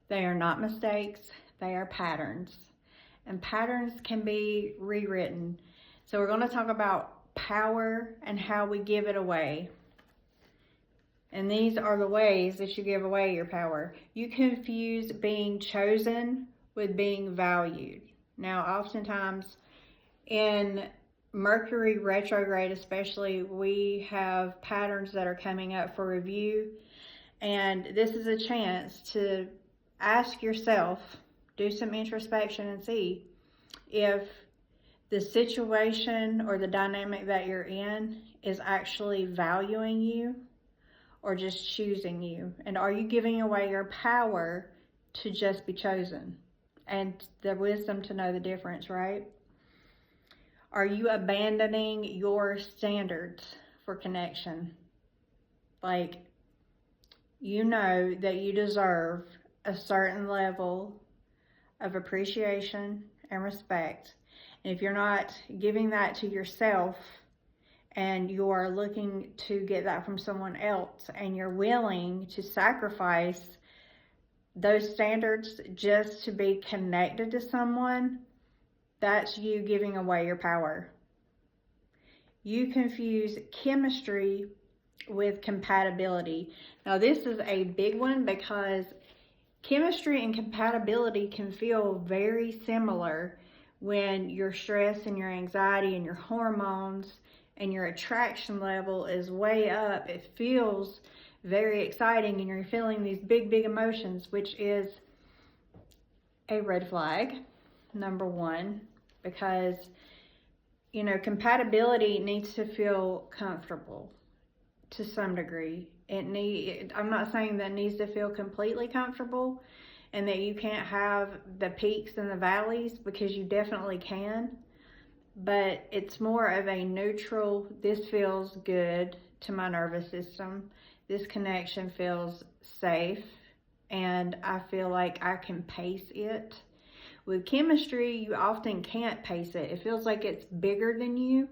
They are not mistakes, they are patterns. And patterns can be rewritten. So we're going to talk about power and how we give it away. And these are the ways that you give away your power. You confuse being chosen with being valued. Now, oftentimes in Mercury retrograde especially, we have patterns that are coming up for review. And this is a chance to ask yourself, do some introspection and see if the situation or the dynamic that you're in is actually valuing you or just choosing you. And are you giving away your power to just be chosen? And the wisdom to know the difference, right? Are you abandoning your standards for connection? Like, you know that you deserve a certain level of appreciation and respect. And if you're not giving that to yourself and you are looking to get that from someone else and you're willing to sacrifice those standards just to be connected to someone, that's you giving away your power. You confuse chemistry with compatibility. Now, this is a big one because chemistry and compatibility can feel very similar when your stress and your anxiety and your hormones and your attraction level is way up. It feels very exciting and you're feeling these big emotions, which is a red flag, number one, because, you know, compatibility needs to feel comfortable to some degree. I'm not saying that it needs to feel completely comfortable and that you can't have the peaks and the valleys, because you definitely can, but it's more of a neutral, this feels good to my nervous system, this connection feels safe, and I feel like I can pace it. With chemistry, you often can't pace it. It feels like it's bigger than you.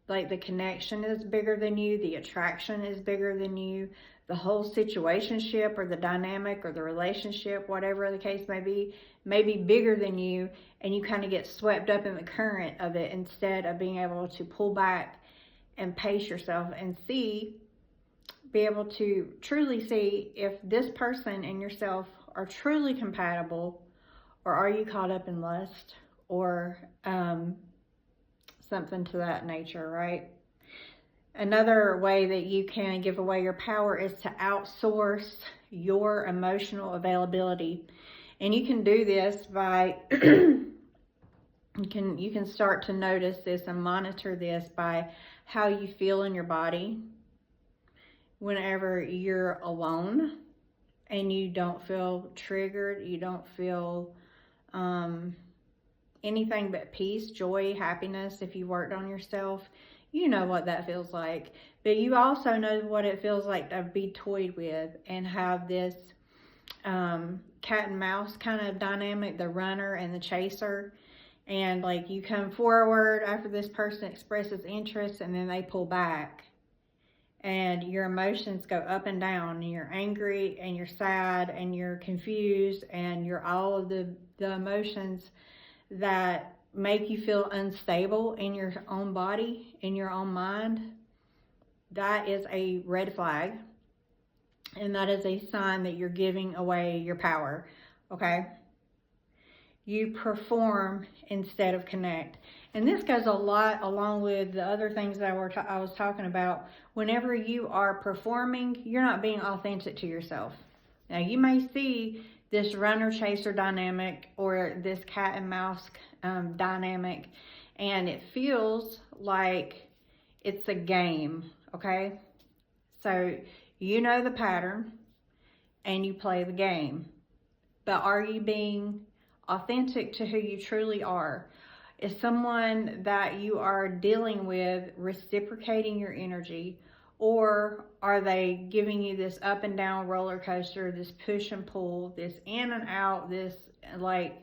Like the connection is bigger than you, the attraction is bigger than you, the whole situationship or the dynamic or the relationship, whatever the case may be bigger than you, and you kind of get swept up in the current of it instead of being able to pull back and pace yourself and be able to truly see if this person and yourself are truly compatible, or are you caught up in lust or something to that nature, right? Another way that you can give away your power is to outsource your emotional availability. And you can do this by, you can start to notice this and monitor this by how you feel in your body whenever you're alone and you don't feel triggered, you don't feel anything but peace, joy, happiness. If you worked on yourself, you know what that feels like. But you also know what it feels like to be toyed with and have this cat and mouse kind of dynamic, the runner and the chaser. And like you come forward after this person expresses interest and then they pull back. And your emotions go up and down, and you're angry and you're sad and you're confused and you're all of the emotions that make you feel unstable in your own body, in your own mind. That is a red flag, and that is a sign that you're giving away your power, okay? You perform instead of connect. And this goes a lot along with the other things that I was talking about. Whenever you are performing, you're not being authentic to yourself. Now, you may see this runner-chaser dynamic or this cat and mouse dynamic, and it feels like it's a game, okay? So you know the pattern and you play the game, but are you being authentic to who you truly are? Is someone that you are dealing with reciprocating your energy, or are they giving you this up and down roller coaster, this push and pull, this in and out, this like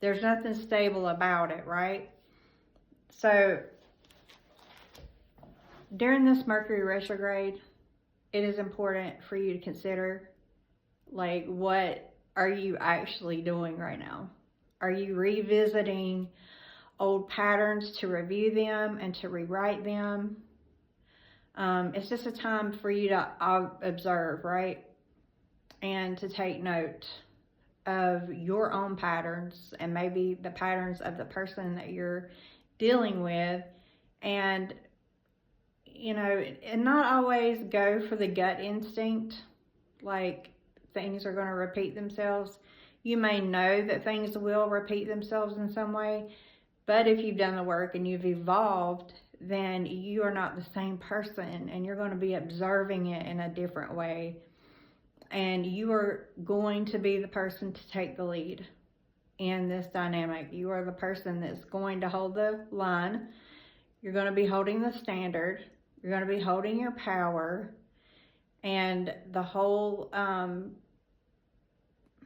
there's nothing stable about it, right? So during this Mercury retrograde, it is important for you to consider like what are you actually doing right now? Are you revisiting old patterns to review them and to rewrite them? It's just a time for you to observe, right? And to take note of your own patterns and maybe the patterns of the person that you're dealing with. And, and not always go for the gut instinct, like things are going to repeat themselves. You may know that things will repeat themselves in some way, but if you've done the work and you've evolved, then you are not the same person, and you're going to be observing it in a different way. And you are going to be the person to take the lead in this dynamic. You are the person that's going to hold the line. You're going to be holding the standard. You're going to be holding your power. And the whole,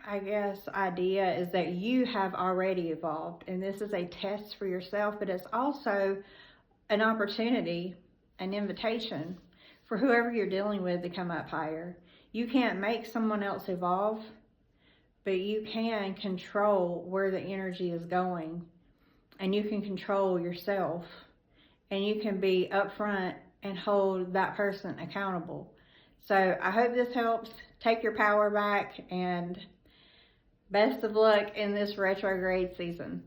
idea is that you have already evolved. And this is a test for yourself, but it's also an opportunity, an invitation for whoever you're dealing with to come up higher. You can't make someone else evolve, but you can control where the energy is going, and you can control yourself, and you can be upfront and hold that person accountable. So I hope this helps. Take your power back, and best of luck in this retrograde season.